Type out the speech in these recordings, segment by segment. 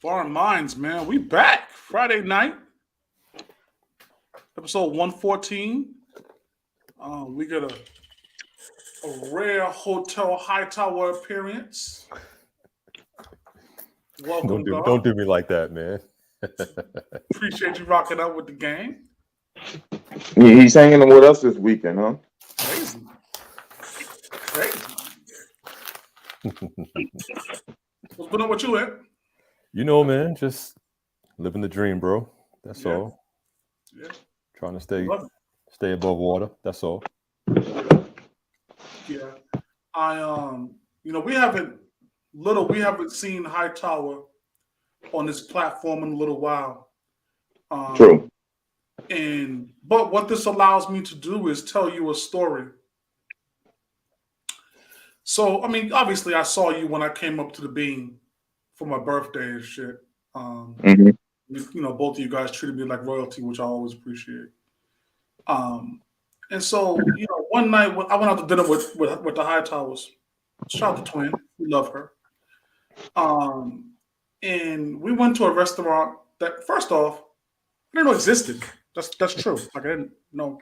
Sparring Minds, man. We back. Friday night, episode 114. We got a rare Hotel Hightower appearance. Welcome, Don't do me like that, man. Appreciate you rocking out with the gang. He's hanging with us this weekend, huh? Crazy. What's going on with you, Ed? You know, man, just living the dream, bro. That's all. Yeah. Trying to stay above water. That's all. Yeah. We haven't seen Hightower on this platform in a little while. True. But what this allows me to do is tell you a story. So, obviously I saw you when I came up to the Bean for my birthday and shit. Both of you guys treated me like royalty, which I always appreciate. And so, one night I went out to dinner with the Hightowers. Shout out to Twin. We love her. And we went to a restaurant that, first off, I didn't know existed. That's true. Like, I didn't know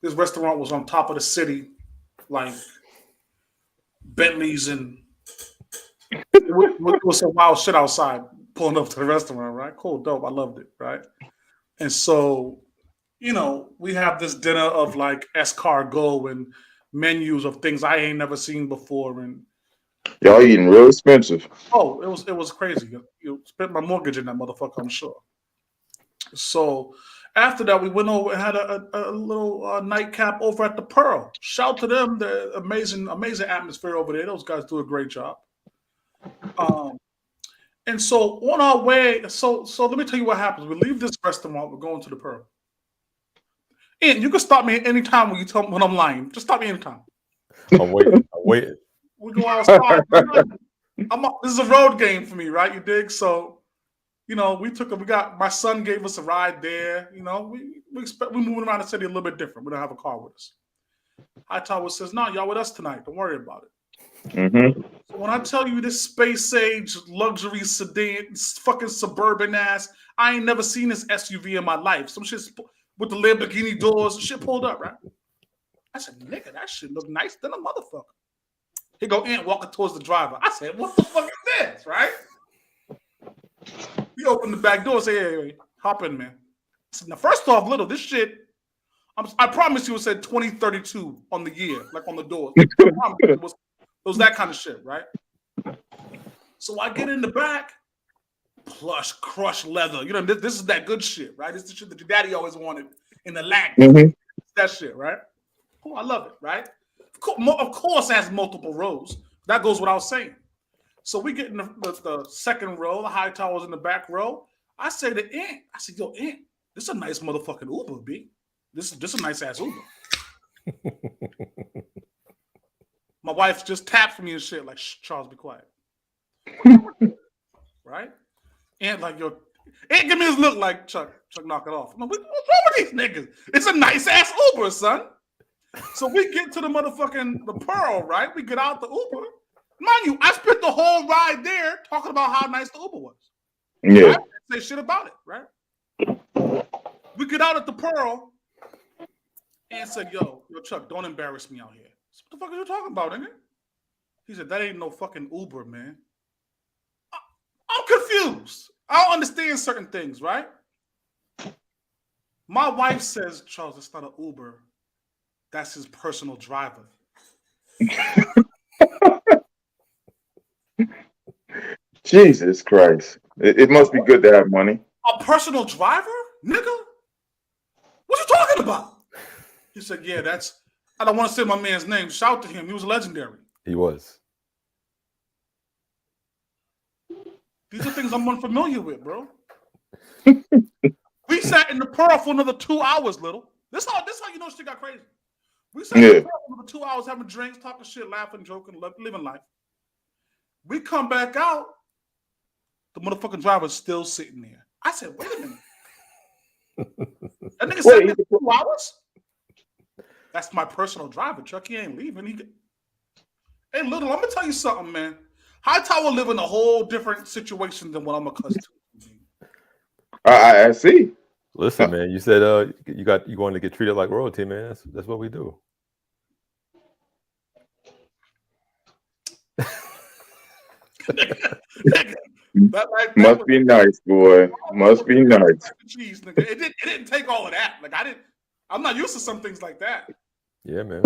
this restaurant was on top of the city, like Bentleys and it was some wild shit outside pulling up to the restaurant, right? Cool, dope. I loved it, right? And so, we have this dinner of like escargot and menus of things I ain't never seen before, and y'all eating real expensive. Oh, it was crazy. You spent my mortgage in that motherfucker, I'm sure. So after that, we went over and had a little nightcap over at the Pearl. Shout to them, the amazing atmosphere over there. Those guys do a great job. And so on our way, so let me tell you what happens. We leave this restaurant, we're going to the Pearl. And you can stop me anytime when I'm lying. Just stop me anytime. I'm waiting. We go outside. This is a road game for me, right? You dig? So, my son gave us a ride there. We moving around the city a little bit different. We don't have a car with us. Hightower says, "No, y'all with us tonight. Don't worry about it." Mm-hmm. So when I tell you this space age luxury sedan, fucking suburban ass, I ain't never seen this SUV in my life. Some shit with the Lamborghini doors, shit pulled up, right? I said, "Nigga, that shit look nice than a motherfucker." He go in walking towards the driver. I said, "What the fuck is this?" Right? He opened the back door and said, "Hey, hop in, man." I said, "Now, first off, little, this shit, I promise you it said 2032 on the year, like on the door. It was that kind of shit, right?" So I get in the back, plush, crushed leather. This is that good shit, right? This is the shit that your daddy always wanted in the lack. Mm-hmm. That shit, right? Oh, I love it, right? Of course, it has multiple rows. That goes without saying. So we get in the second row. The Hightower's in the back row. I say to Aunt, "Yo, Aunt, this is a nice motherfucking Uber, B. This is a nice ass Uber." My wife just tapped me and shit like, "Shh, Charles, be quiet." Right? Aunt like, "Yo," Aunt give me this look like, Chuck, knock it off. I'm like, what's wrong with these niggas? It's a nice ass Uber, son. So we get to the Pearl, right? We get out the Uber. Mind you, I spent the whole ride there talking about how nice the Uber was. Yeah. I didn't say shit about it, right? We get out at the Pearl and said, yo, Chuck, don't embarrass me out here. So what the fuck are you talking about, nigga? He said, "That ain't no fucking Uber, man." I'm confused. I don't understand certain things, right? My wife says, "Charles, it's not an Uber. That's his personal driver." Jesus Christ. It must be good to have money. A personal driver? Nigga? What you talking about? He said, "Yeah, I don't want to say my man's name. Shout to him. He was legendary." He was. These are things I'm unfamiliar with, bro. We sat in the Pearl for another 2 hours, little. This how you know shit got crazy. We sat in the Pearl for another 2 hours having drinks, talking shit, laughing, joking, living life. We come back out, the motherfucking driver's still sitting there. I said, "Wait a minute. That nigga sat there for 2 hours? That's my personal driver, Chuck. He ain't leaving. Hey, little, I'm gonna tell you something, man. Hightower live in a whole different situation than what I'm accustomed to. I see. Listen, man, you said you wanted to get treated like royalty, man. That's what we do. Must be nice, boy. Must be nice. Jeez, nigga. It didn't take all of that. Like I'm not used to some things like that. Yeah, man.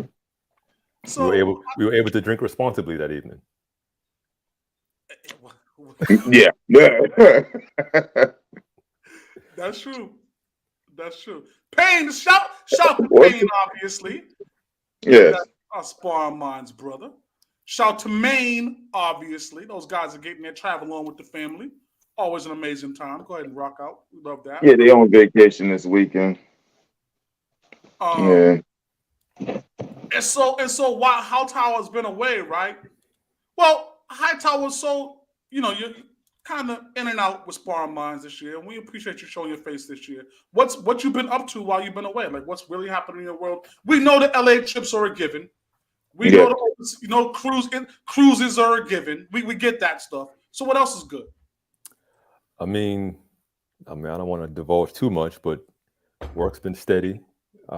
So we were able to drink responsibly that evening. Yeah. That's true. That's true. Payne, shout to Payne, obviously. Yes. Our Sparring Minds brother. Shout to Maine, obviously. Those guys are getting their travel on with the family. Always an amazing time. Go ahead and rock out. We love that. Yeah, they on vacation this weekend. Yeah. And so while Hightower's been away, right? Well, Hightower's so, you're kind of in and out with Sparring Minds this year, and we appreciate you showing your face this year. What you been up to while you've been away? Like, what's really happening in your world? We know the LA trips are a given. We know cruises are a given. We get that stuff. So what else is good? I mean, I don't want to divulge too much, but work's been steady. A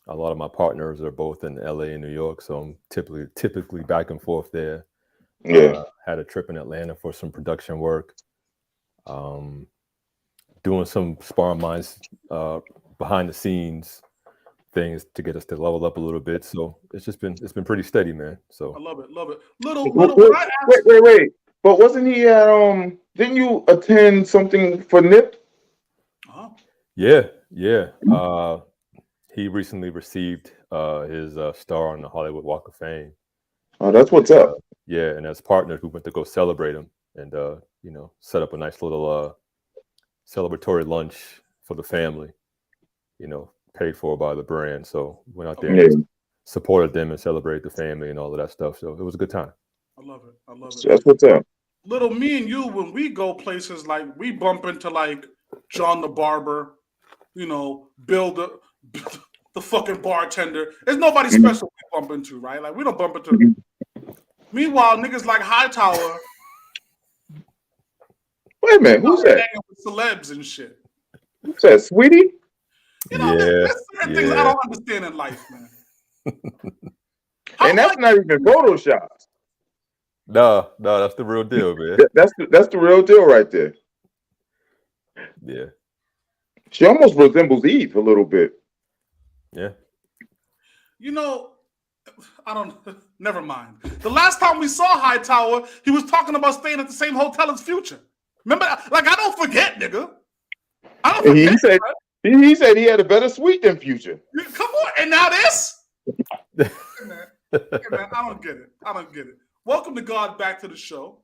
lot of my partners are both in LA and New York, so I'm typically back and forth there. Yeah. Had a trip in Atlanta for some production work. Doing some Sparring Minds behind the scenes things to get us to level up a little bit. So it's been pretty steady, man. So I love it. Wait. But wasn't he at didn't you attend something for NIP? Yeah. He recently received his star on the Hollywood Walk of Fame. Oh, that's what's up. Yeah, and as partners, we went to go celebrate him and set up a nice little celebratory lunch for the family. Paid for by the brand. So went out there and supported them and celebrated the family and all of that stuff. So it was a good time. I love it. That's what's up. Little me and you, when we go places, like we bump into like John the barber, Bill the fucking bartender. There's nobody special we bump into, right? Like we don't bump into. Meanwhile, niggas like Hightower. Wait a minute, who's that? With celebs and shit. Who's that, Sweetie? There's certain things I don't understand in life, man. And that's not even Photoshop. No, that's the real deal, man. That's the real deal right there. Yeah. She almost resembles Eve a little bit. Yeah. I don't. Never mind. The last time we saw Hightower, he was talking about staying at the same hotel as Future. Remember? Like, I don't forget, nigga. I don't forget. He said he had a better suite than Future. Come on, and now this? Hey, man, I don't get it. Welcome to God back to the show.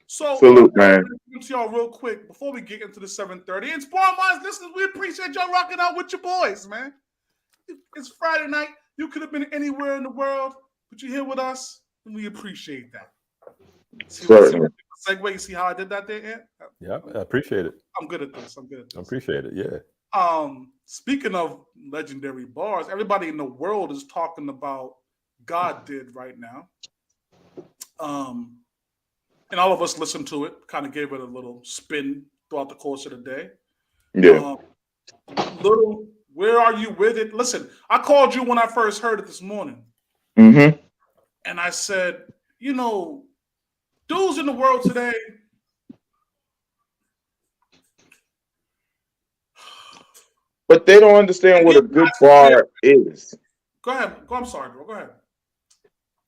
So, salute, man. To y'all real quick before we get into the 7:30. And Sparring Minds listeners, we appreciate y'all rocking out with your boys, man. It's Friday night. You could have been anywhere in the world, but you're here with us, and we appreciate that. Certainly. Segue, you see how I did that there, Ant? Yeah, I appreciate it. I'm good at this. I appreciate it, yeah. Speaking of legendary bars, everybody in the world is talking about God Did right now. And all of us listened to it, kind of gave it a little spin throughout the course of the day. Yeah. Where are you with it? Listen, I called you when I first heard it this morning. Mm-hmm. And I said, dudes in the world today, but they don't understand what a good bar is. Go ahead. I'm sorry, bro. Go ahead.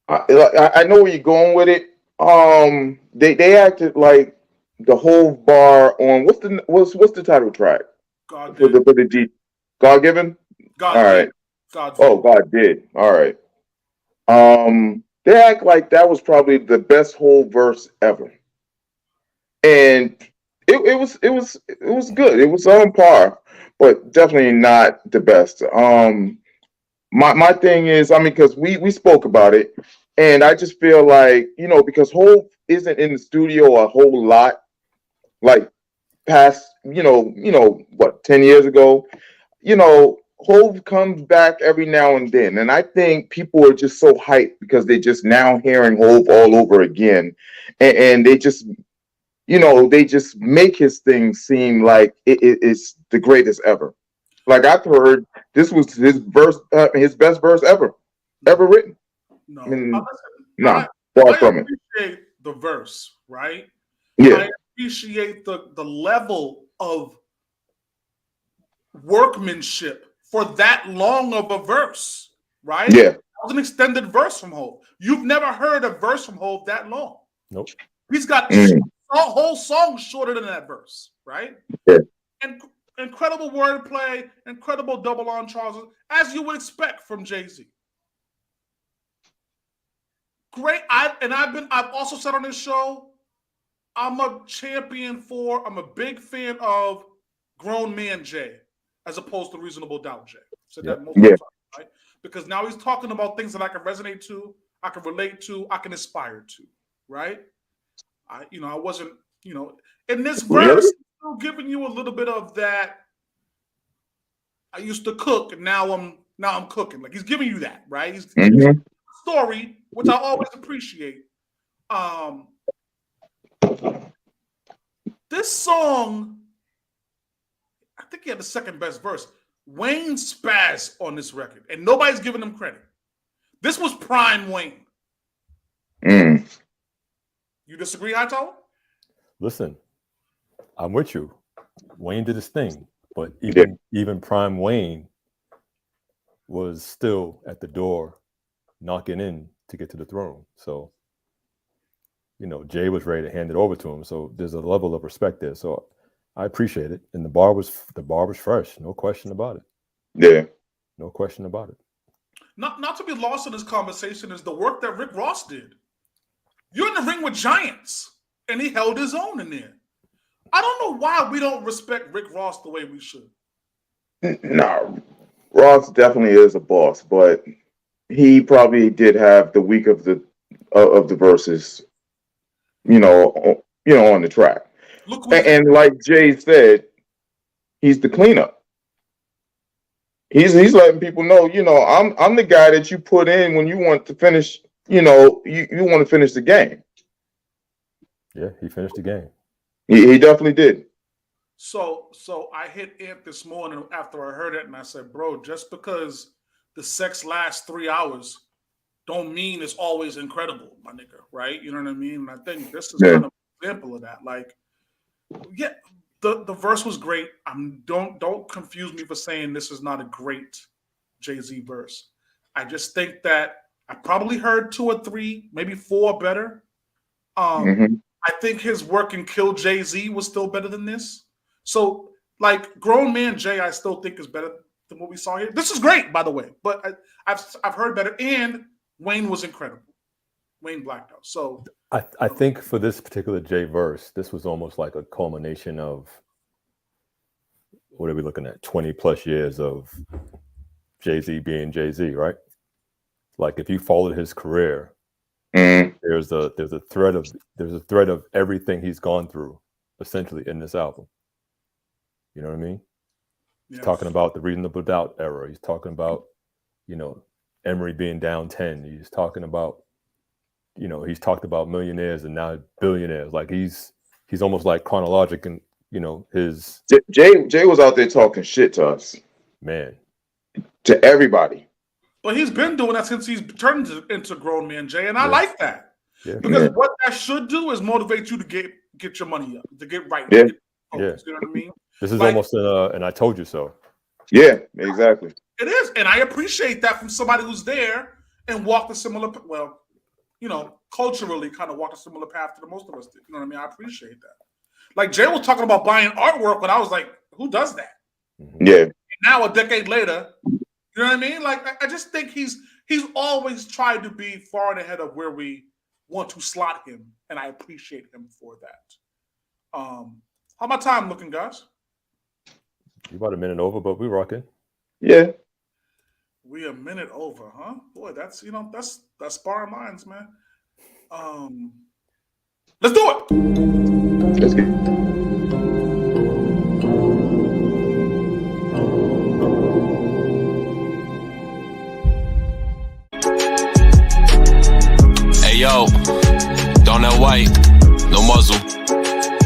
I know where you're going with it. They acted like the whole bar on what's the title track? God for the G. God given? God all did. right. God did. Oh, God did. All right. They act like that was probably the best whole verse ever. And it was good. It was on par, but definitely not the best. My thing is, because we spoke about it, and I just feel like, because Hov isn't in the studio a whole lot, like past, what, 10 years ago, Hove comes back every now and then, and I think people are just so hyped because they're just now hearing Hove all over again, and they just, they just make his thing seem like it's the greatest ever. Like I've heard, this was his best verse ever written. No, I mean, I far from it. appreciate the verse, right? Yeah, I appreciate the level of workmanship for that long of a verse, right? yeah. That was an extended verse from Hove. You've never heard a verse from Hove that long. Nope. He's got Mm. a whole song shorter than that verse, right? Yeah. And incredible wordplay, incredible double entendres, as you would expect from Jay-Z. Great. I've also said on this show, I'm a big fan of Grown Man Jay as opposed to Reasonable Doubt Jay. Said that multiple times, right? Because now he's talking about things that I can resonate to, I can relate to, I can aspire to, right? I wasn't, in this verse, still giving you a little bit of that. I used to cook, and now I'm cooking. Like he's giving you that, right? He's story, which I always appreciate. This song, I think he had the second best verse. Wayne spazzed on this record, and nobody's giving him credit. This was prime Wayne. Mm. You disagree, Hightower? Listen, I'm with you. Wayne did his thing, but even prime Wayne was still at the door knocking in to get to the throne. So, Jay was ready to hand it over to him. So there's a level of respect there. So I appreciate it. And the bar was fresh. No question about it. Yeah. No question about it. Not to be lost in this conversation is the work that Rick Ross did. You're in the ring with giants, and he held his own in there. I don't know why we don't respect Rick Ross the way we should. No, Ross definitely is a boss, but he probably did have the week of the verses, on the track. And like Jay said, he's the cleanup. He's letting people know, I'm the guy that you put in when you want to finish, you want to finish the game. Yeah, he finished the game. He definitely did. So I hit Ant this morning after I heard it, and I said, bro, just because the sex lasts 3 hours don't mean it's always incredible, my nigga, right? You know what I mean? And I think this is kind of an example of that. Like, yeah, the verse was great. Don't confuse me for saying this is not a great Jay-Z verse. I just think that I probably heard 2 or 3, maybe 4 better. I think his work in Kill Jay-Z was still better than this. So, like, Grown Man Jay, I still think is better than what we saw here. This is great, by the way, but I've heard better. And Wayne was incredible. Wayne blacked out. So I think for this particular Jay verse, this was almost like a culmination of, what are we looking at? 20 plus years of Jay-Z being Jay-Z, right? Like if you followed his career, there's a thread of everything he's gone through, essentially, in this album. You know what I mean? He's talking about the Reasonable Doubt era. He's talking about, Emery being down 10. He's talking about, he's talked about millionaires and now billionaires. Like he's almost like chronologic and his Jay was out there talking shit to us. Man. To everybody. But he's been doing that since he's turned into Grown Man Jay, and I like that. Yeah. Because what that should do is motivate you to get your money up, to get right. Yeah. You know what I mean? This is like, almost an I told you so. Yeah, exactly. It is, and I appreciate that from somebody who's there and walked a similar, culturally kind of walked a similar path to the most of us did. You know what I mean? I appreciate that. Like Jay was talking about buying artwork when I was like, who does that? Yeah. And now a decade later, you know what I mean? Like I just think he's always tried to be far and ahead of where we want to slot him, and I appreciate him for that. How my time looking, guys? You about a minute over, but we rocking. Yeah. We a minute over, huh? Boy, that's Sparring Minds, man. Let's do it. Let's get Hey yo, Donut White, no muzzle.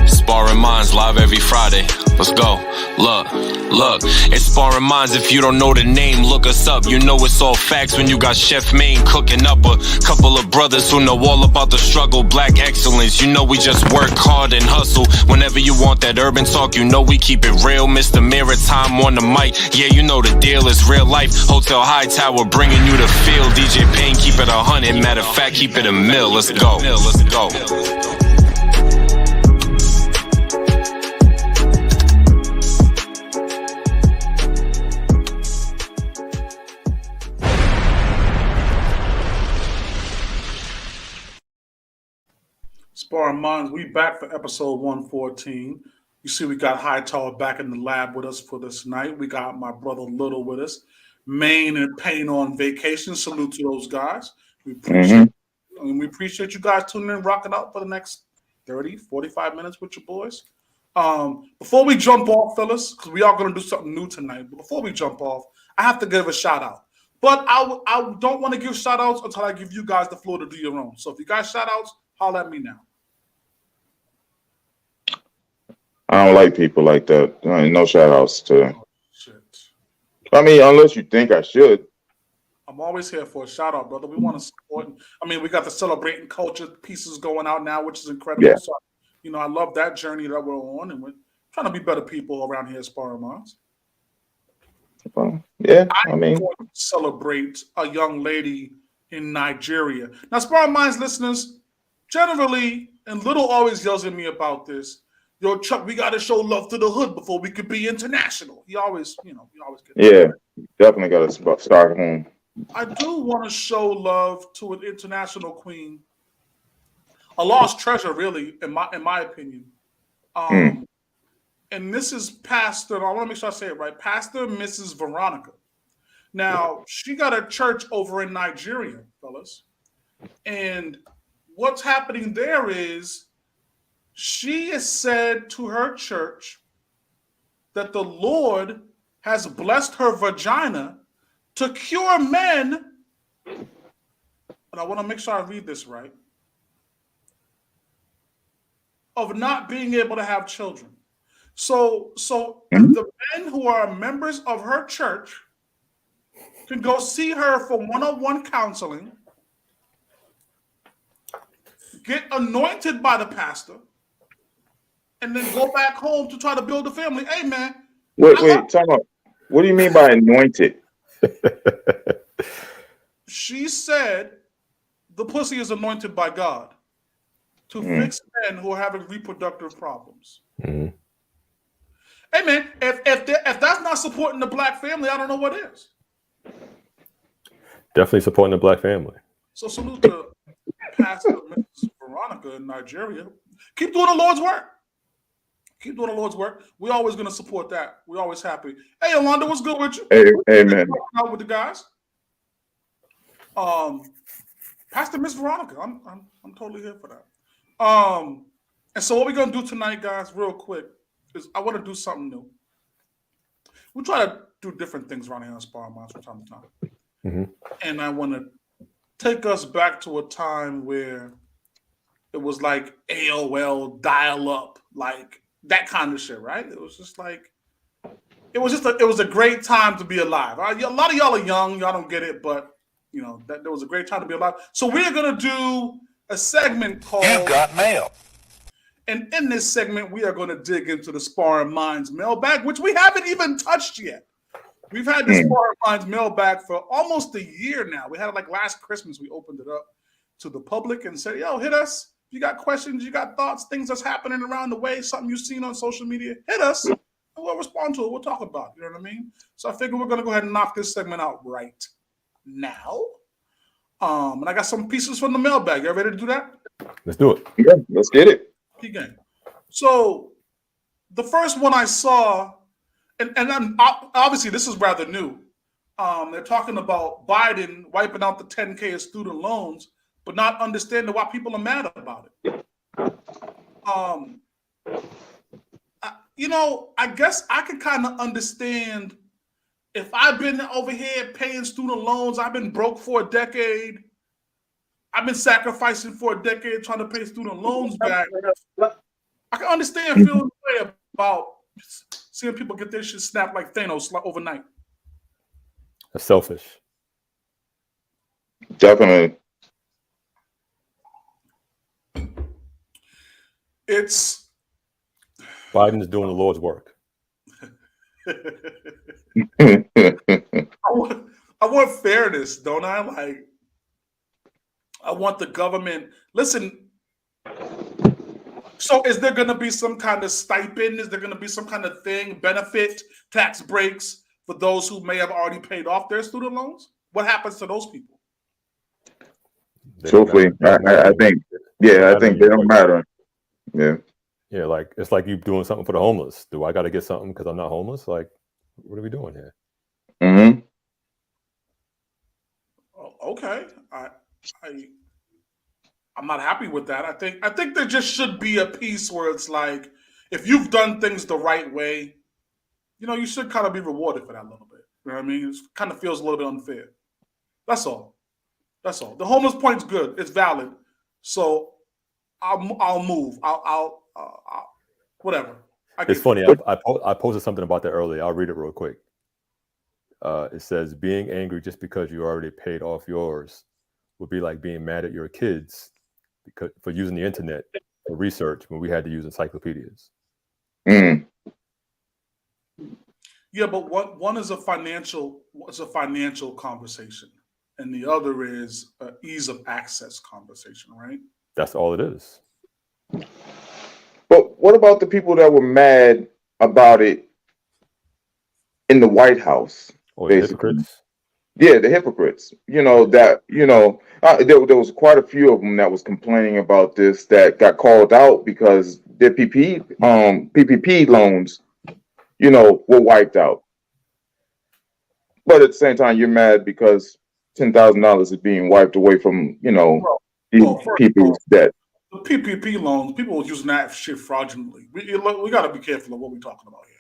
Sparring Minds live every Friday. Let's go. Look, it's Sparring Minds. If you don't know the name, look us up. You know it's all facts when you got Chef Maine cooking up a couple of brothers who know all about the struggle. Black excellence, you know we just work hard and hustle. Whenever you want that urban talk, you know we keep it real. Mr. Maritime on the mic, yeah, you know the deal is real life. Hotel Hightower bringing you the feel. DJ Payne, keep it 100. Matter of fact, keep it a mill. Let's go. Sparring Minds, we back for episode 114. You see we got Hightower back in the lab with us for this night. We got my brother Little with us. Maine and Payne on vacation. Salute to those guys. We appreciate you guys tuning in, rocking out for the next 30, 45 minutes with your boys. Before we jump off, fellas, because we are going to do something new tonight, but before we jump off, I have to give a shout out. But I don't want to give shout outs until I give you guys the floor to do your own. So if you guys shout outs, holler at me now. I don't like people like that. No shout outs to. Shit. I mean, unless you think I should. I'm always here for a shout out, brother. We want to support. I mean, we got the celebrating culture pieces going out now, which is incredible. Yeah. So, I love that journey that we're on, and we're trying to be better people around here at Sparring Minds. Yeah, I mean, going to celebrate a young lady in Nigeria. Now, Sparring Minds listeners, generally, and Little always yells at me about this. Yo, Chuck, we got to show love to the hood before we could be international. He always, he always gets definitely got to start home. I do want to show love to an international queen, a lost treasure, really, in my opinion. And this is Pastor. I want to make sure I say it right. Pastor Mrs. Veronica. Now, she got a church over in Nigeria, fellas, and what's happening there is she has said to her church that the Lord has blessed her vagina to cure men, and I want to make sure I read this right, of not being able to have children. So the men who are members of her church can go see her for one-on-one counseling, get anointed by the pastor, and then go back home to try to build a family. Hey, man. Wait, time out. What do you mean by anointed? She said the pussy is anointed by God to fix men who are having reproductive problems. Hey, man, if that's not supporting the black family, I don't know what is. Definitely supporting the black family. So salute to Pastor Mrs. Veronica in Nigeria. Keep doing the Lord's work. Keep doing the Lord's work. We're always going to support that. We're always happy. Hey, Yolanda, what's good with you? Hey, amen. Out with the guys. Pastor Miss Veronica, I'm totally here for that. And so what we're going to do tonight, guys, real quick, is I want to do something new. We try to do different things around here on Sparring Minds from time to time. And I want to take us back to a time where it was like AOL dial-up, like that kind of shit, right? It was just like, it was a great time to be alive. A lot of y'all are young, y'all don't get it, but that there was a great time to be alive. So we're gonna do a segment called You Got Mail. And in this segment, we are going to dig into the Sparring Minds Mailbag, which we haven't even touched yet. We've had the Sparring Minds Mailbag for almost a year now. We had it like last Christmas. We opened it up to the public and said, yo, hit us. If you got questions, you got thoughts, things that's happening around the way, something you've seen on social media, hit us. And we'll respond to it. We'll talk about it. You know what I mean? So I figure we're going to go ahead and knock this segment out right now. And I got some pieces from the mailbag. You ready to do that? Let's do it. Yeah, let's get it. Game. So the first one I saw, and then obviously this is rather new. They're talking about Biden wiping out the 10K of student loans, but not understanding why people are mad about it. I guess I can kind of understand if I've been over here paying student loans, I've been broke for a decade. I've been sacrificing for a decade trying to pay student loans back. I can understand feeling the way about seeing people get their shit snapped like Thanos like overnight. That's selfish. Definitely. It's Biden is doing the Lord's work. I want fairness, don't I? Like, I want the government. Listen, so is there going to be some kind of stipend? Is there going to be some kind of thing, benefit, tax breaks for those who may have already paid off their student loans? What happens to those people? Truthfully, I think they don't matter. Yeah. Yeah, like it's like you doing something for the homeless. Do I got to get something because I'm not homeless? Like, what are we doing here? Mm-hmm. Okay, I'm not happy with that. I think there just should be a piece where it's like, if you've done things the right way, you should kind of be rewarded for that a little bit. You know what I mean? It kind of feels a little bit unfair. That's all. That's all. The homeless point's good. It's valid. So I'll move. I'll whatever. It's funny. I posted something about that earlier. I'll read it real quick. It says, being angry just because you already paid off yours would be like being mad at your kids for using the internet for research when we had to use encyclopedias. Mm. Yeah, but one is a financial conversation, and the other is an ease of access conversation, right? That's all it is. But what about the people that were mad about it in the White House? Or the hypocrites? Yeah, the hypocrites. There was quite a few of them that was complaining about this that got called out because their PPP loans, were wiped out. But at the same time, you're mad because $10,000 is being wiped away from, people's debt. The PPP loans, people were using that shit fraudulently. We got to be careful of what we're talking about here.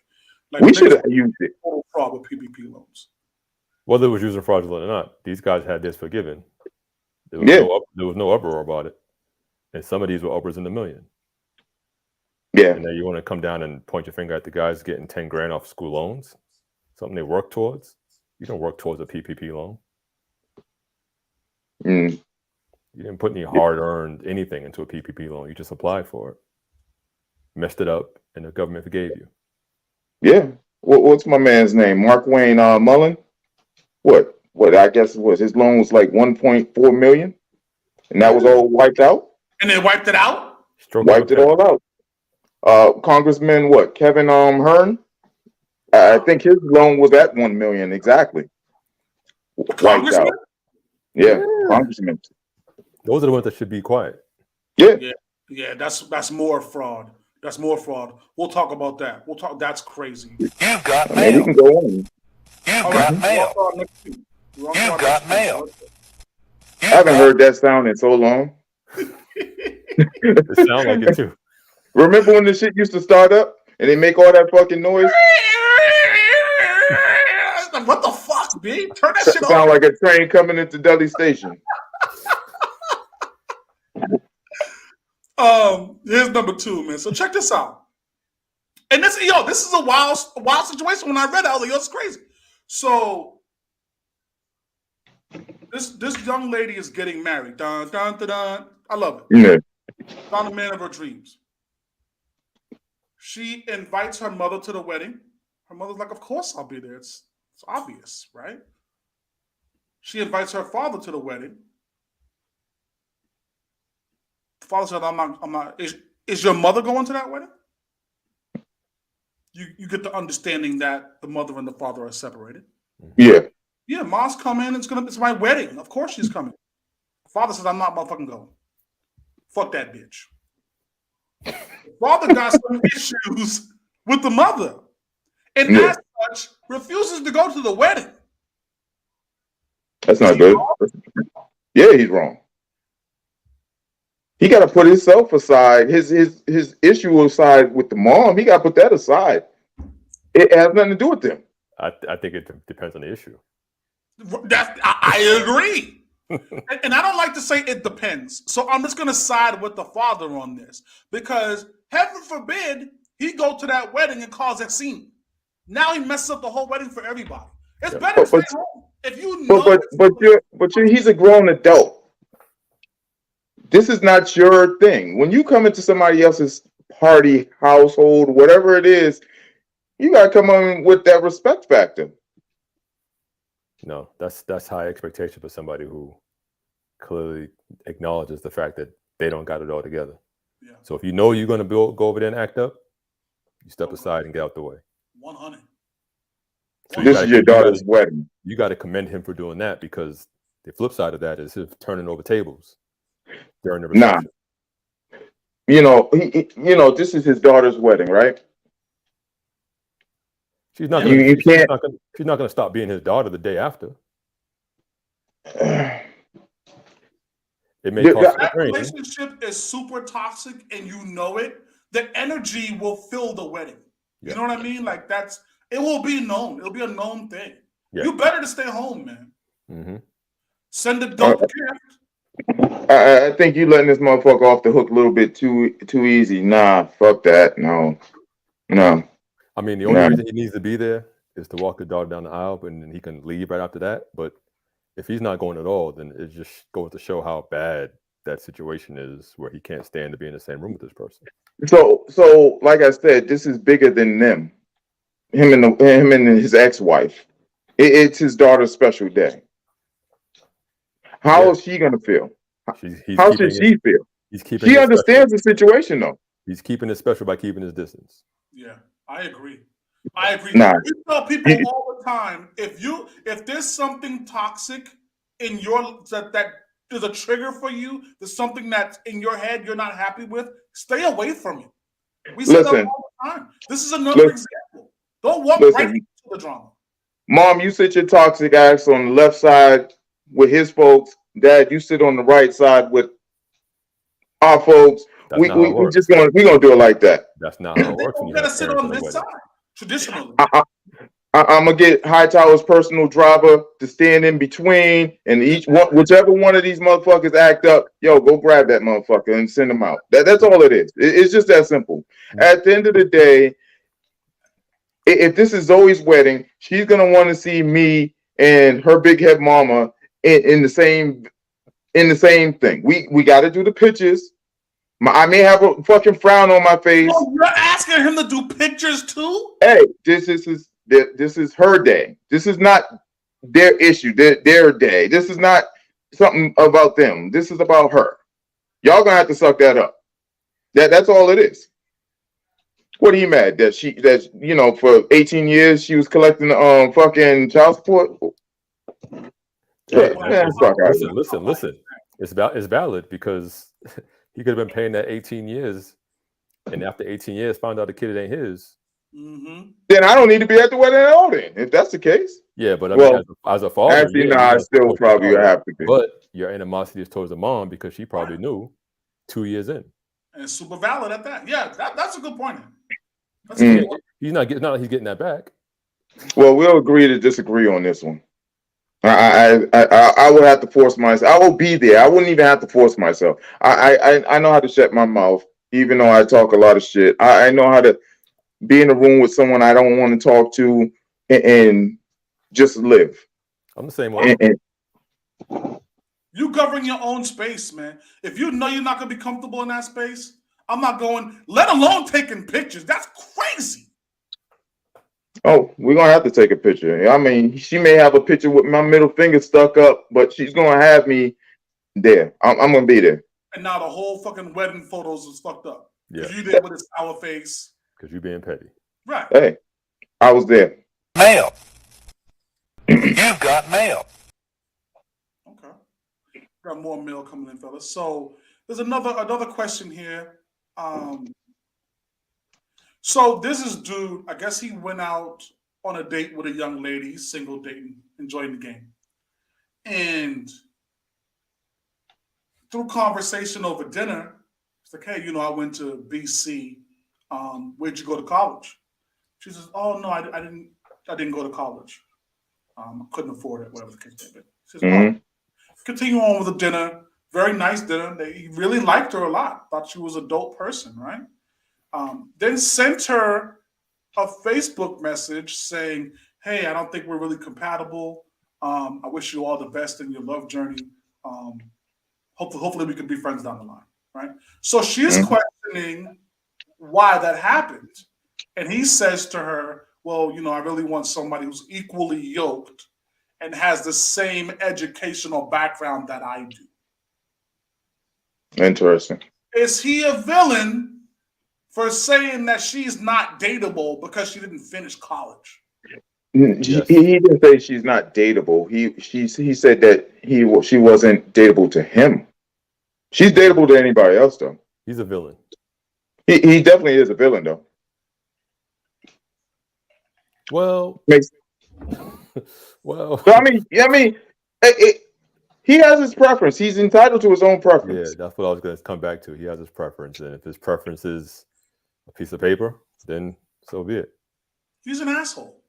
Like, we should have used it. Total fraud with PPP loans. Whether it was using fraudulent or not, these guys had this forgiven. There was no uproar about it. And some of these were uppers in the million. Yeah. And then you want to come down and point your finger at the guys getting 10 grand off school loans, something they work towards. You don't work towards a PPP loan. Mm. You didn't put any hard-earned anything into a PPP loan. You just applied for it, messed it up, and the government forgave you. Yeah. What's my man's name? Mark Wayne Mullen? What? I guess his loan was like 1.4 million, and that was all wiped out. And they wiped it out. Wiped it all out. Congressman, Kevin Hearn? I think his loan was at 1 million exactly. Wiped out. Yeah, congressman. Those are the ones that should be quiet. Yeah. Yeah. That's more fraud. That's more fraud. We'll talk about that. That's crazy. You've got mail. We can go on. You've got mail. You've got mail. I haven't heard that sound in so long. It sounds like it too. Remember when the shit used to start up and they make all that fucking noise? What the fuck, B? Turn that shit off. Sound like a train coming into Dudley Station. Here's number 2, man. So check this out. And this is a wild situation. When I read it, I was like, it's crazy. So this young lady is getting married. Dun, dun, dun, dun. I love it. Yeah. Found the man of her dreams. She invites her mother to the wedding. Her mother's like, of course I'll be there. It's obvious, right? She invites her father to the wedding. The father said, I'm not. Is your mother going to that wedding? You get the understanding that the mother and the father are separated. Yeah. Yeah, mom's coming. It's my wedding. Of course she's coming. Father says, I'm not motherfucking going. Fuck that bitch. Father got some issues with the mother. And as such, refuses to go to the wedding. That's not good. Yeah, he's wrong. He got to put himself aside, his issue aside with the mom. He got to put that aside. It has nothing to do with them. I think it depends on the issue. I agree. And I don't like to say it depends. So I'm just going to side with the father on this because heaven forbid he go to that wedding and cause that scene. Now he messes up the whole wedding for everybody. It's better to stay home. If you know he's a grown adult. This is not your thing. When you come into somebody else's party, household, whatever it is, you got to come on with that respect factor. No, that's high expectation for somebody who clearly acknowledges the fact that they don't got it all together. Yeah. So if you know you're going to go over there and act up, you step aside and get out the way. 100. So this is your daughter's wedding. You got to commend him for doing that because the flip side of that is him turning over tables during the reception. This is his daughter's wedding, right? She's not going to stop being his daughter the day after. It may cost that relationship is super toxic and you know it. The energy will fill the wedding. You know what I mean? Like it will be known. It'll be a known thing. Yeah. You better to stay home, man. Mm-hmm. Send a dope gift. I think you letting this motherfucker off the hook a little bit too easy. Nah, fuck that. No. I mean, the only reason he needs to be there is to walk the daughter down the aisle, and then he can leave right after that. But if he's not going at all, then it just goes to show how bad that situation is, where he can't stand to be in the same room with this person. So, like I said, this is bigger than them. Him and his ex-wife. It's his daughter's special day. How is she gonna feel? How should she feel? She understands the situation though. He's keeping it special by keeping his distance. Yeah, I agree. Nah. We tell people all the time, if there's something toxic in that is a trigger for you, there's something that's in your head you're not happy with, stay away from it. We say that all the time. This is another example. Don't walk right into the drama. Mom, you sit your toxic ass on the left side with his folks. Dad, you sit on the right side with our folks. We're gonna do it like that. That's not how it works. We're gonna sit on this side traditionally. I'm gonna get Hightower's personal driver to stand in between, and whichever one of these motherfuckers act up, go grab that motherfucker and send them out. That's all it is. It's just that simple. Mm-hmm. At the end of the day, if this is Zoe's wedding, she's gonna want to see me and her big head mama in the same thing. We got to do the pictures. I may have a fucking frown on my face. Oh, you're asking him to do pictures too? Hey, this is her day. This is not their issue. Their day. This is not something about them. This is about her. Y'all gonna have to suck that up. That's all it is. What are you mad that for 18 years she was collecting fucking child support? Listen. It's valid because he could have been paying that 18 years, and after 18 years, found out the kid ain't his. Mm-hmm. Then I don't need to be at the wedding at all. Then, if that's the case. Yeah, but I mean, as a father, actually, I still probably have to be. But your animosity is towards the mom because she probably knew 2 years in. And it's super valid at that. Yeah, that's a good point. He's not getting that back. Well, we'll agree to disagree on this one. I would have to force myself. I will be there. I wouldn't even have to force myself. I know how to shut my mouth, even though I talk a lot of shit. I know how to be in a room with someone I don't want to talk to and just live. I'm the same way. You govern your own space, man. If you know you're not going to be comfortable in that space, I'm not going, let alone taking pictures. That's crazy. Oh, we're going to have to take a picture. I mean, she may have a picture with my middle finger stuck up, but she's going to have me there. I'm going to be there. And now the whole fucking wedding photos is fucked up. Yeah. You there with a sour face. Because you're being petty. Right. Hey, I was there. Mail. You've got mail. Okay. Got more mail coming in, fellas. So there's another question here. So this is dude, I guess he went out on a date with a young lady, single dating, enjoying the game. And through conversation over dinner, it's like, hey, I went to BC. Where'd you go to college? She says, oh no, I didn't go to college. I couldn't afford it, whatever the case may be. She says, Continue on with the dinner. Very nice dinner. He really liked her a lot. Thought she was a dope person, right? Then sent her a Facebook message saying, "Hey, I don't think we're really compatible. I wish you all the best in your love journey. Hopefully we can be friends down the line." Right? So she's questioning why that happened. And he says to her, "Well, I really want somebody who's equally yoked and has the same educational background that I do." Interesting. Is he a villain for saying that she's not dateable because she didn't finish college? Yes. He didn't say she's not dateable. He said that she wasn't dateable to him. She's dateable to anybody else, though. He's a villain. He definitely is a villain, though. Well, Makes, well. so I mean, he has his preference. He's entitled to his own preference. Yeah, that's what I was going to come back to. He has his preference, and if his preference is a piece of paper, then so be it. He's an asshole.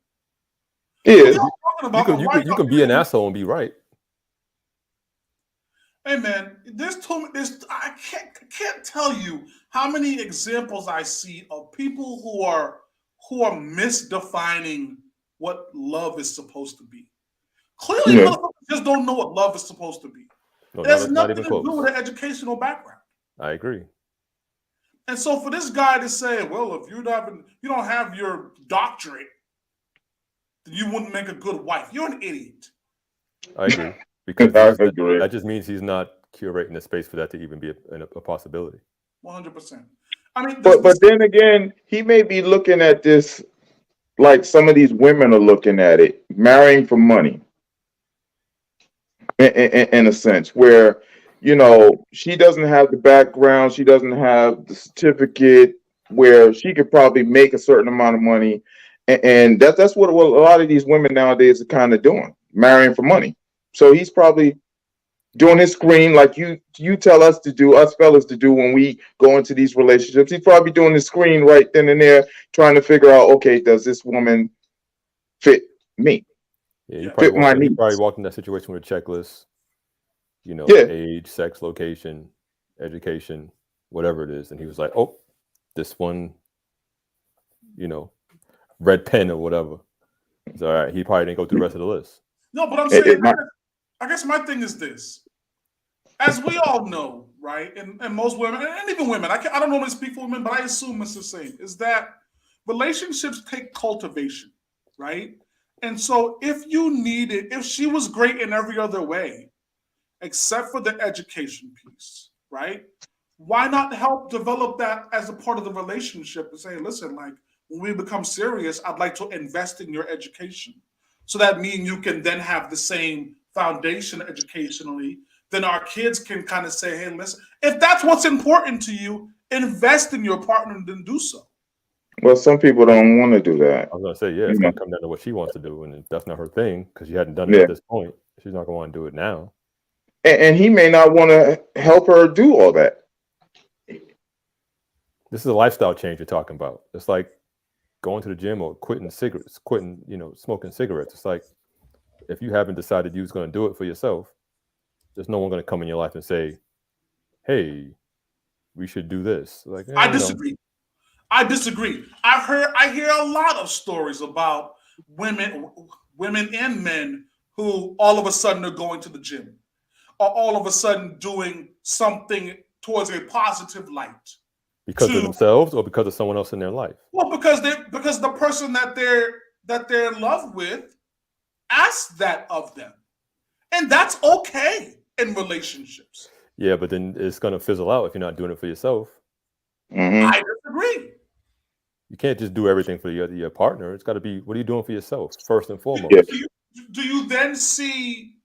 He is. You can be an asshole and be right. Hey man, I can't tell you how many examples I see of people who are misdefining what love is supposed to be. Clearly, motherfuckers just don't know what love is supposed to be. No, It has not nothing even to close. do with an educational background. I agree. And so for this guy to say, "Well, if you don't have your doctorate, then you wouldn't make a good wife," you're an idiot. I agree. Because that just means he's not curating the space for that to even be a possibility. 100%. I mean, but then again, he may be looking at this like some of these women are looking at it, marrying for money. In a sense, where she doesn't have the background, she doesn't have the certificate, where she could probably make a certain amount of money, and that's what a lot of these women nowadays are kind of doing, marrying for money. So he's probably doing his screen like you tell us to do, us fellas to do when we go into these relationships. He's probably doing the screen right then and there, trying to figure out, okay, does this woman fit me? Yeah, he probably walked in that situation with a checklist, age, sex, location, education, whatever it is. And he was like, "Oh, this one, red pen or whatever." It's all right. He probably didn't go through the rest of the list. No, but I'm saying, I guess my thing is this. As we all know, right, and most women, and even women, I don't normally speak for women, but I assume it's the same, is that relationships take cultivation, right? And so if she was great in every other way, except for the education piece, right? Why not help develop that as a part of the relationship and say, "Listen, like when we become serious, I'd like to invest in your education." So that means you can then have the same foundation educationally. Then our kids can kind of say, "Hey, listen, if that's what's important to you, invest in your partner and then do so." Well, some people don't want to do that. I was going to say, it's going to come down to what she wants to do. And if that's not her thing, because she hadn't done it at this point, she's not going to want to do it now. And he may not want to help her do all that. This is a lifestyle change you're talking about. It's like going to the gym or quitting smoking cigarettes. It's like, if you haven't decided you was going to do it for yourself, there's no one going to come in your life and say, "Hey, we should do this." Like, I disagree. I hear a lot of stories about women and men who all of a sudden are going to the gym, or all of a sudden doing something towards a positive light. Because of themselves or because of someone else in their life? Well, because the person that they're in love with asked that of them. And that's okay in relationships. Yeah, but then it's going to fizzle out if you're not doing it for yourself. Mm-hmm. I disagree. You can't just do everything for your partner. It's got to be, what are you doing for yourself first and foremost? Yeah. Do you then see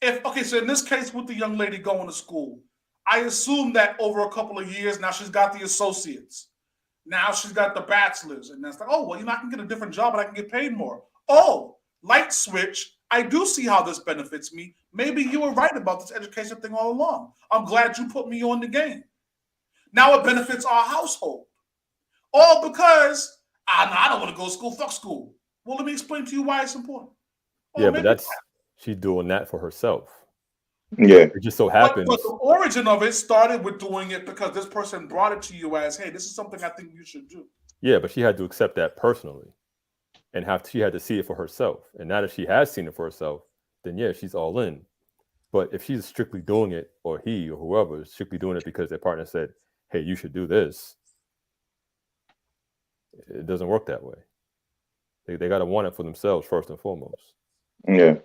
so in this case with the young lady going to school, I assume that over a couple of years now she's got the associates. Now she's got the bachelor's. And that's like, "Oh, well, I can get a different job and I can get paid more." Oh, light switch. I do see how this benefits me. Maybe you were right about this education thing all along. I'm glad you put me on the game. Now it benefits our household. All because I don't want to go to school. Fuck school. Well, let me explain to you why it's important. Yeah, but she's doing that for herself. Yeah. It just so But happens. the origin of it started with doing it because this person brought it to you as, hey, this is something I think you should do. Yeah, but she had to accept that personally, and she had to see it for herself. And now that she has seen it for herself, then yeah, she's all in. But if she's strictly doing it, or he or whoever is strictly doing it because their partner said, hey, you should do this, it doesn't work that way. They got to want it for themselves first and foremost. Yeah.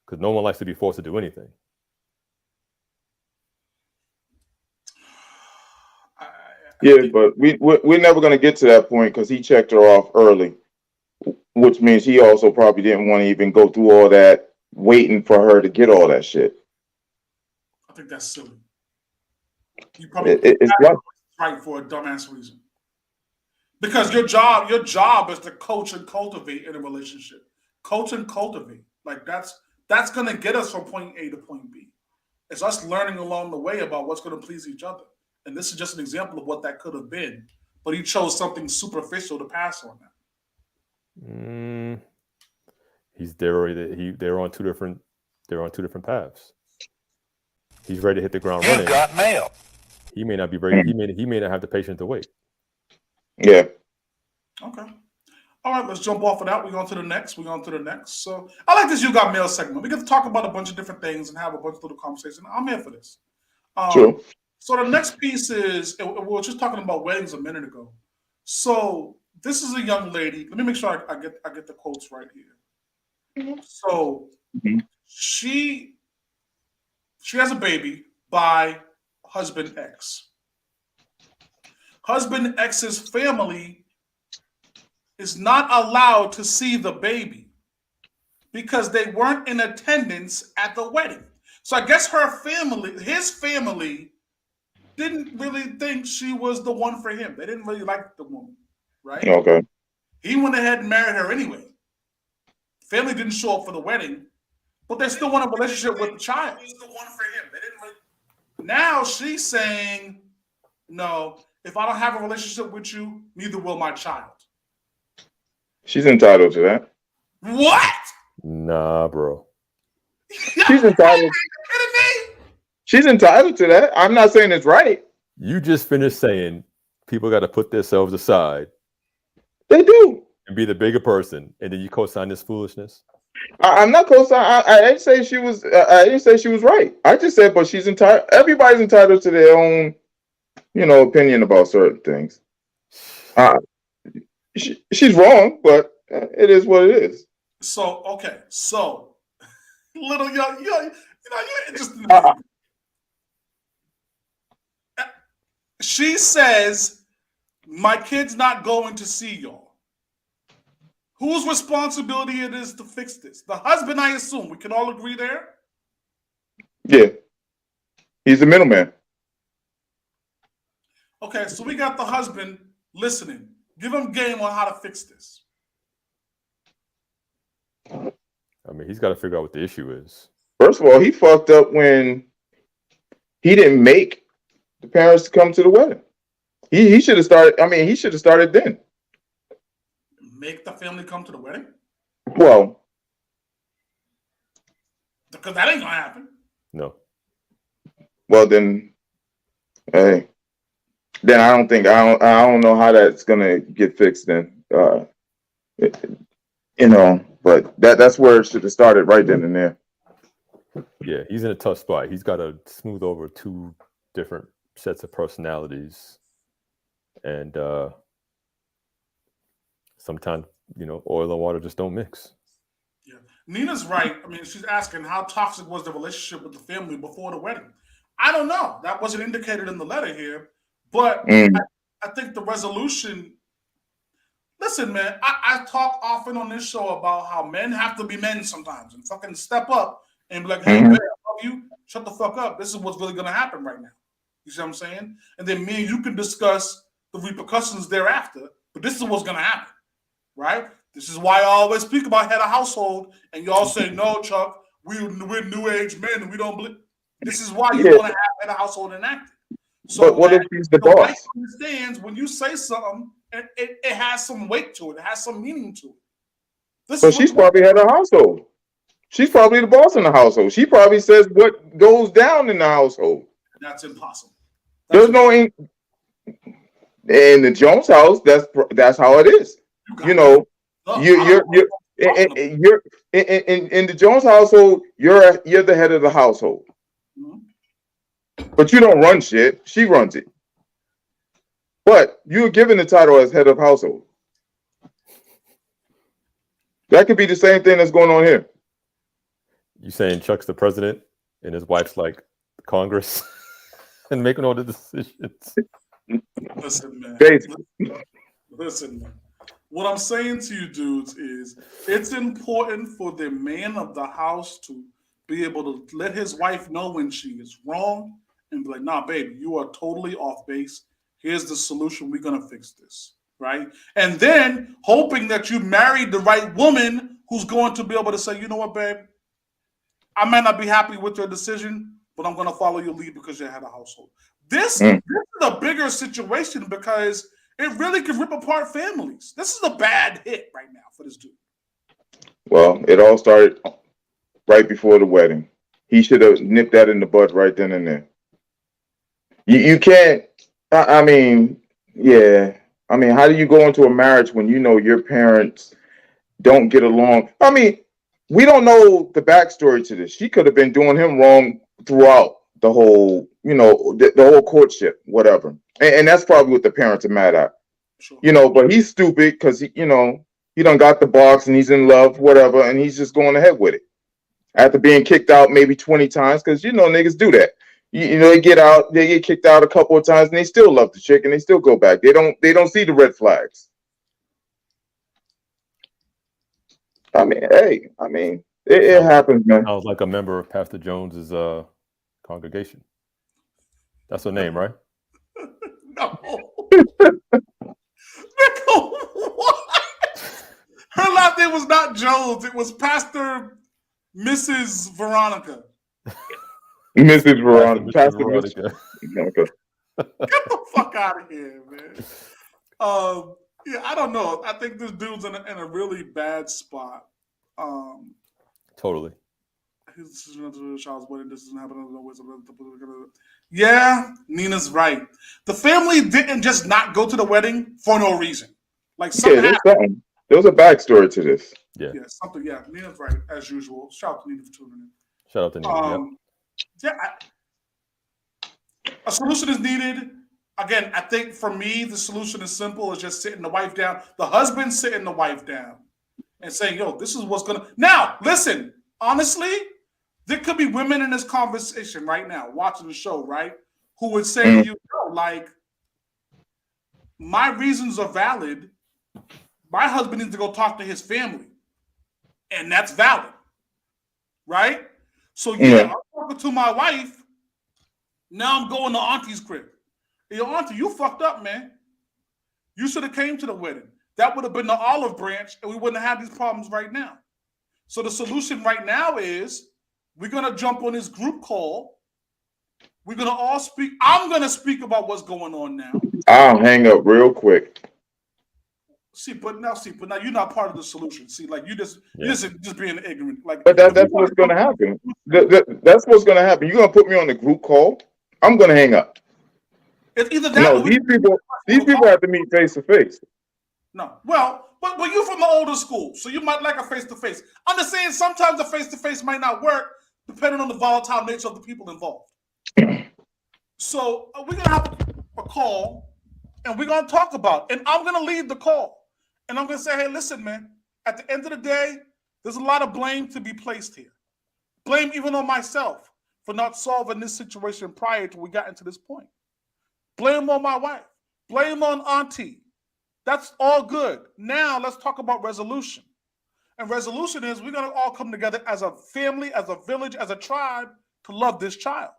Because no one likes to be forced to do anything. Yeah, but we're never going to get to that point because he checked her off early, which means he also probably didn't want to even go through all that waiting for her to get all that shit. I think that's silly. You probably It's right for a dumbass reason. Because your job is to coach and cultivate in a relationship. Coach and cultivate. Like that's gonna get us from point A to point B. It's us learning along the way about what's gonna please each other. And this is just an example of what that could have been. But he chose something superficial to pass on that. They're on two different paths. He's ready to hit the ground running. You got mail. He may not be ready. He may not have the patience to wait. Yeah. Okay. All right, let's jump off of that. We're on to the next. So I like this You Got Mail segment. We get to talk about a bunch of different things and have a bunch of little conversations. I'm here for this. True. So the next piece is, we were just talking about weddings a minute ago. So this is a young lady. Let me make sure I get the quotes right here. So she has a baby by husband X. Husband X's family is not allowed to see the baby because they weren't in attendance at the wedding. So I guess his family, didn't really think she was the one for him. They didn't really like the woman, right? Okay. He went ahead and married her anyway. Family didn't show up for the wedding, but they still want a relationship with the child. She's the one for him. They didn't really... Now she's saying, no, if I don't have a relationship with you, neither will my child. She's entitled to that. What? Nah, bro. She's entitled. She's entitled to that. I'm not saying it's right. You just finished saying people got to put themselves aside. They do. And be the bigger person, and then you co-sign this foolishness. I'm not co-signing. I didn't say she was. I didn't say she was right. I just said, but she's entitled. Everybody's entitled to their own, opinion about certain things. She's wrong, but it is what it is. So okay, little you're interested. She says, my kid's not going to see y'all. Whose responsibility it is to fix this? The husband, I assume. We can all agree there? Yeah. He's the middleman. Okay, so we got the husband listening. Give him game on how to fix this. I mean, he's got to figure out what the issue is. First of all, he fucked up when he didn't make the parents come to the wedding. He should have started. I mean, he should have started then. Make the family come to the wedding? Well, because that ain't gonna happen. No. Well, then, hey, then I don't know how that's gonna get fixed. Then, but that's where it should have started right then and there. Yeah, he's in a tough spot. He's got to smooth over two different sets of personalities, and sometimes oil and water just don't mix. Yeah, Nina's right. I mean, she's asking how toxic was the relationship with the family before the wedding. I don't know. That wasn't indicated in the letter here, but I think the resolution. Listen, man, I talk often on this show about how men have to be men sometimes and fucking step up and be like, hey, man, I love you. Shut the fuck up. This is what's really going to happen right now. You see what I'm saying? And then me and you can discuss the repercussions thereafter, but this is what's going to happen, right? This is why I always speak about head of household, and y'all say, no, Chuck, we're new age men, and we don't believe. This is why you want to have head of household enacted. So but what if he's the boss? Understands when you say something, it has some weight to it. It has some meaning to it. But she's probably head of household. She's probably the boss in the household. She probably says what goes down in the household. That's impossible. There's no in the Jones house. That's how it is. You know, you're in the Jones household. You're the head of the household, but you don't run shit. She runs it. But you're given the title as head of household. That could be the same thing that's going on here. You saying Chuck's the president and his wife's like Congress and making all the decisions? Listen, man. Basically. Listen, man. What I'm saying to you dudes is it's important for the man of the house to be able to let his wife know when she is wrong and be like, nah, baby, you are totally off base. Here's the solution. We're going to fix this, right? And then hoping that you married the right woman who's going to be able to say, you know what, babe? I might not be happy with your decision, but I'm going to follow your lead because you had a household. This is a bigger situation because it really could rip apart families. This is a bad hit right now for this dude. Well, it all started right before the wedding. He should have nipped that in the bud right then and there. You can't. I mean, yeah. I mean, how do you go into a marriage when you know your parents don't get along? I mean, we don't know the backstory to this. She could have been doing him wrong throughout the whole, the whole courtship, whatever. And that's probably what the parents are mad at. Sure. But he's stupid because he done got the box and he's in love, whatever, and he's just going ahead with it. After being kicked out maybe 20 times, because niggas do that. They get kicked out a couple of times and they still love the chick and they still go back. They don't see the red flags. I mean, it happens, man. I was like a member of Pastor Jones's congregation. That's her name, right? No. What? Her last name was not Jones. It was Pastor Mrs. Veronica. Mrs. Veronica. Pastor Veronica. Veronica. Get the fuck out of here, man. Yeah, I don't know. I think this dude's in a really bad spot. Totally. His child's wedding. This isn't happening. Yeah, Nina's right. The family didn't just not go to the wedding for no reason. Like something happened. There was a backstory to this. Yeah. Yeah, something. Yeah, Nina's right as usual. Shout out to Nina for tuning in. Shout out to Nina. A solution is needed. Again, I think for me, the solution is simple. It's just sitting the wife down. The husband sitting the wife down and saying, yo, this is what's going to... Now, listen, honestly, there could be women in this conversation right now watching the show, right? Who would say to you, like, my reasons are valid. My husband needs to go talk to his family. And that's valid. Right? So, I'm talking to my wife. Now I'm going to auntie's crib. Hey, yo, auntie, you fucked up, man. You should have came to the wedding. That would have been the olive branch, and we wouldn't have had these problems right now. So the solution right now is we're going to jump on this group call. We're going to all speak. I'm going to speak about what's going on now. I'll hang up real quick. But now you're not part of the solution. See, like you just being ignorant. Like, but that's what's going to happen. That's what's going to happen. You're going to put me on the group call. I'm going to hang up. It's either that. No, these people have to meet face to face. No, well, but you're from the older school, so you might like a face to face. I'm just saying sometimes a face to face might not work depending on the volatile nature of the people involved. So we're gonna have a call, and we're gonna talk about it. And I'm gonna lead the call, and I'm gonna say, hey, listen, man. At the end of the day, there's a lot of blame to be placed here. Blame even on myself for not solving this situation prior to we got into this point. Blame on my wife. Blame on auntie. That's all good. Now let's talk about resolution. And resolution is we're going to all come together as a family, as a village, as a tribe to love this child.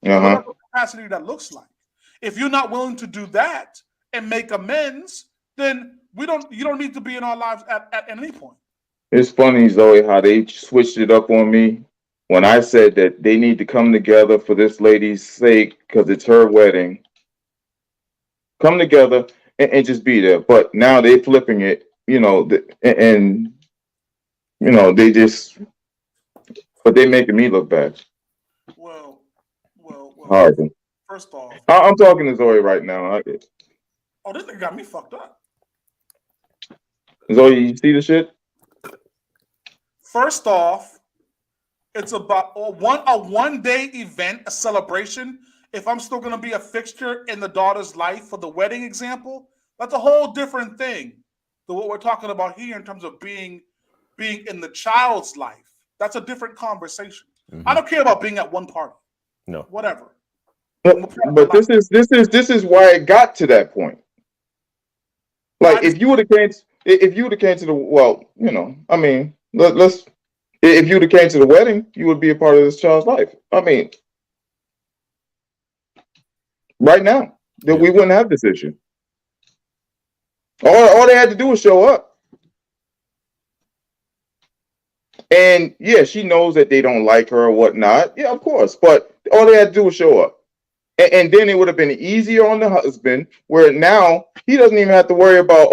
Whatever capacity that looks like. If you're not willing to do that and make amends, then you don't need to be in our lives at any point. It's funny, Zoe, how they switched it up on me when I said that they need to come together for this lady's sake because it's her wedding. Come together and just be there. But now they're flipping it, they just But they making me look bad. Well. Horrible. First off, I'm talking to Zoe right now. this nigga got me fucked up. Zoe, you see the shit? First off, it's about a 1 day event, a celebration. If I'm still going to be a fixture in the daughter's life for the wedding example, that's a whole different thing than what we're talking about here in terms of being in the child's life. That's a different conversation. I don't care about being at one party. No. Whatever. But this is why it got to that point. Like if you would have came to the if you would have came to the wedding, you would be a part of this child's life. I mean, right now, we wouldn't have this issue. All they had to do was show up. And yeah, she knows that they don't like her or whatnot. Yeah, of course. But all they had to do was show up. And then it would have been easier on the husband, where now he doesn't even have to worry about,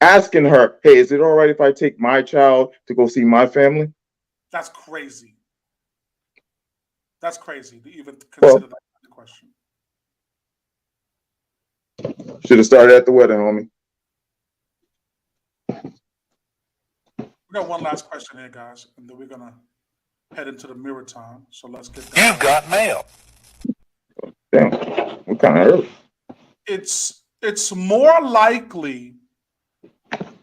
asking her, hey, is it all right if I take my child to go see my family? That's crazy. That's crazy to even consider that question. Should have started at the wedding, homie. We got one last question here, guys, and then we're going to head into the mirror time. So let's get that. You've got mail. Damn, what kind of early? It's more likely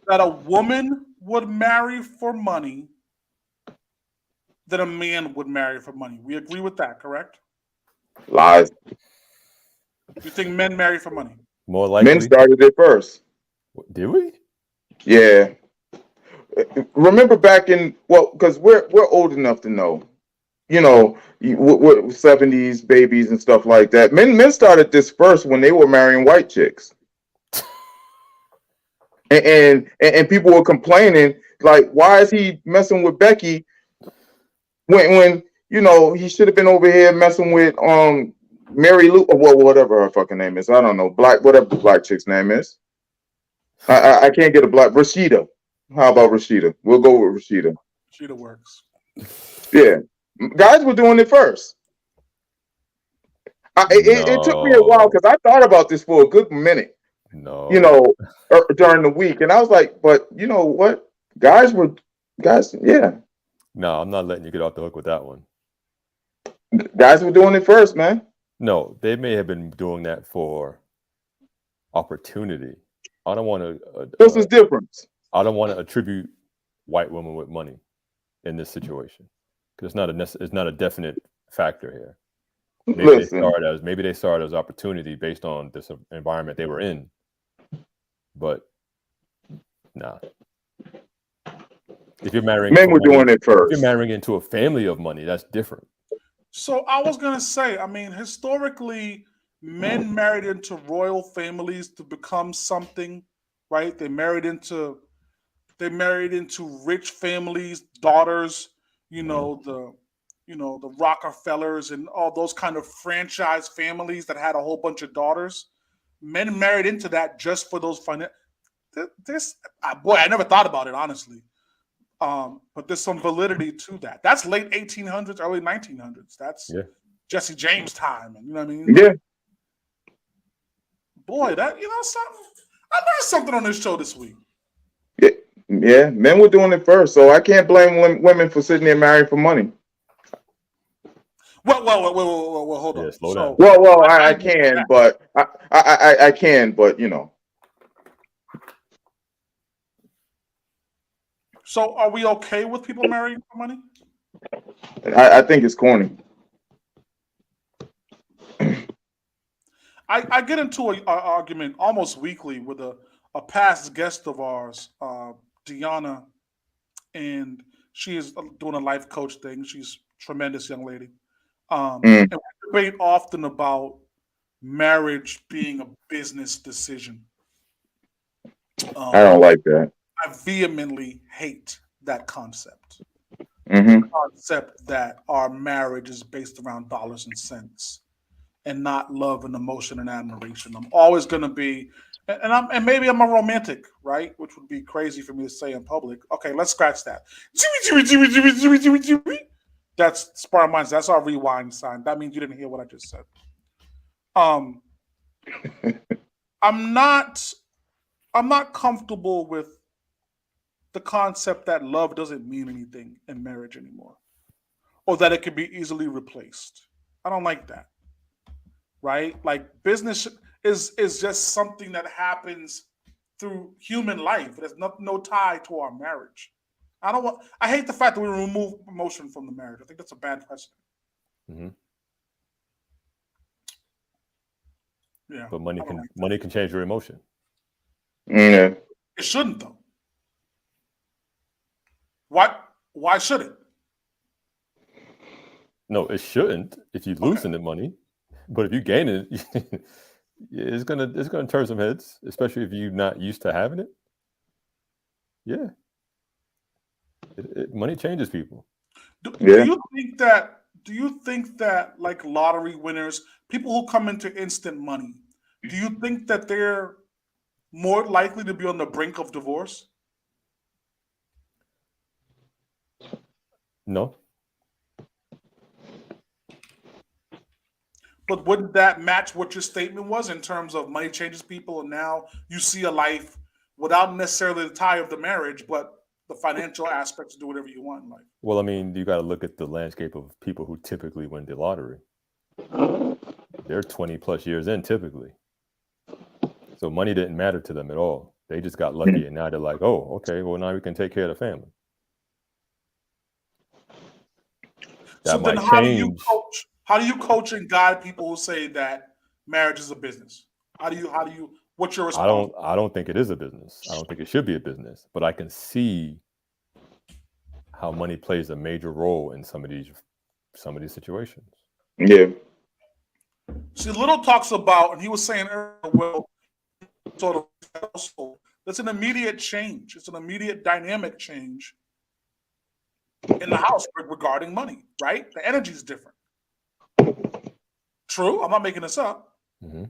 that a woman would marry for money than a man would marry for money. We agree with that, correct? Lies. You think men marry for money? More likely. Men started it first. Did we? Yeah. Remember back in, because we're old enough to know, with 70s babies and stuff like that. Men started this first when they were marrying white chicks. And people were complaining, like, why is he messing with Becky when he should have been over here messing with Mary Lou, or whatever her fucking name is. I don't know, whatever the black chick's name is. I can't get a black Rashida. How about Rashida? We'll go with Rashida. Rashida works. Yeah, guys were doing it first. It took me a while because I thought about this for a good minute. No, during the week, and I was like, but you know what? Guys, yeah. No, I'm not letting you get off the hook with that one. Guys were doing it first, man. No, they may have been doing that for opportunity. I don't want to. This is different. I don't want to attribute white women with money in this situation because it's not a definite factor here. Maybe they saw it as opportunity based on this environment they were in. But nah. If you're marrying, men were doing it first. If you're marrying into a family of money, that's different. So I was gonna say, I mean, historically, men married into royal families to become something, right? They married into rich families, daughters, the Rockefellers and all those kind of franchise families that had a whole bunch of daughters. Men married into that just for those financial. I never thought about it, honestly. But there's some validity to that. That's late 1800s, early 1900s. That's Jesse James time, and you know what I mean? Yeah. Boy, something. I learned something on this show this week. Yeah, men were doing it first, so I can't blame women for sitting there marrying for money. Well, hold on. Slow down. Well, I can, but I can, but So, are we okay with people marrying for money? I think it's corny. I get into an argument almost weekly with a past guest of ours, Deanna, and she is doing a life coach thing. She's a tremendous young lady. And we debate often about marriage being a business decision. I don't like that. I vehemently hate that concept. Mm-hmm. The concept that our marriage is based around dollars and cents and not love and emotion and admiration. I'm always going to be And maybe I'm a romantic, right? Which would be crazy for me to say in public. Okay, let's scratch that. That's Sparring Minds. That's our rewind sign. That means you didn't hear what I just said. I'm not comfortable with the concept that love doesn't mean anything in marriage anymore, or that it can be easily replaced. I don't like that. Right? Like business is just something that happens through human life. There's no tie to our marriage. I hate the fact that we remove emotion from the marriage. I think that's a bad precedent. Mm-hmm. Yeah. But money can change your emotion. Yeah. It shouldn't though. Why should it? No, it shouldn't if you losing the money. But if you gain it, it's gonna turn some heads, especially if you're not used to having it. Yeah, money changes people. Do you think that like lottery winners, people who come into instant money, do you think that they're more likely to be on the brink of divorce? No. But wouldn't that match what your statement was in terms of money changes people, and now you see a life without necessarily the tie of the marriage, but the financial aspects to do whatever you want in life? Well, I mean, you got to look at the landscape of people who typically win the lottery. They're 20 plus years in typically. So money didn't matter to them at all. They just got lucky, and now they're like, oh, okay, well, now we can take care of the family. That so might then how change. How do you coach and guide people who say that marriage is a business? What's your response? I don't think it is a business. I don't think it should be a business, but I can see how money plays a major role in some of these situations. Yeah. See, Little talks about, and he was saying earlier, well, sort of household. That's an immediate change. It's an immediate dynamic change in the house regarding money, right? The energy is different. True, I'm not making this up. Mm-hmm.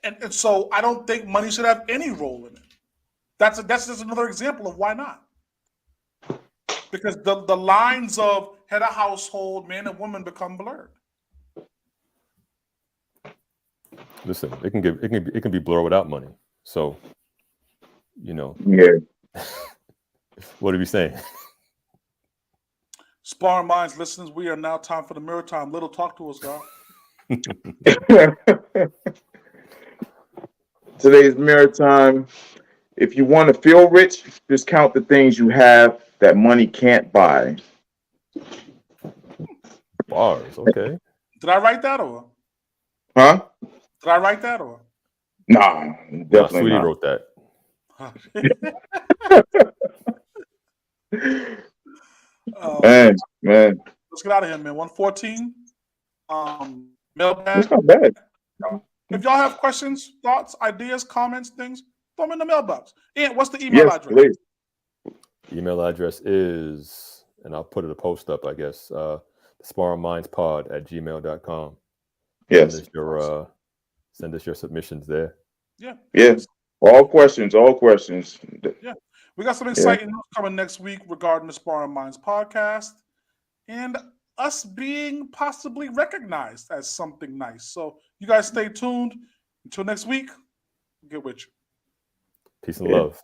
And so I don't think money should have any role in it. That's just another example of why not. Because the lines of head of household, man and woman become blurred. Listen, it can be blurred without money. So, Yeah. What are we saying? Sparring Minds listeners, we are now time for the mirror time. Little, talk to us, God. Today's mirror time. If you want to feel rich, just count the things you have that money can't buy. Bars, okay. Did I write that or? Huh? Did I write that or? Nah, definitely Sweetie not. wrote that. Man. Let's get out of here, man. 114. Mailbag. That's not bad. If y'all have questions, thoughts, ideas, comments, things, throw them in the mailbox. And what's the email address? Please. Email address is, and I'll put a post up, I guess, sparringmindspod@gmail.com. Yes. Send us your submissions there. Yeah. Yes. All questions. Yeah. We got some exciting news coming next week regarding the Sparring Minds podcast and us being possibly recognized as something nice. So you guys stay tuned. Until next week, get with you. Peace and love.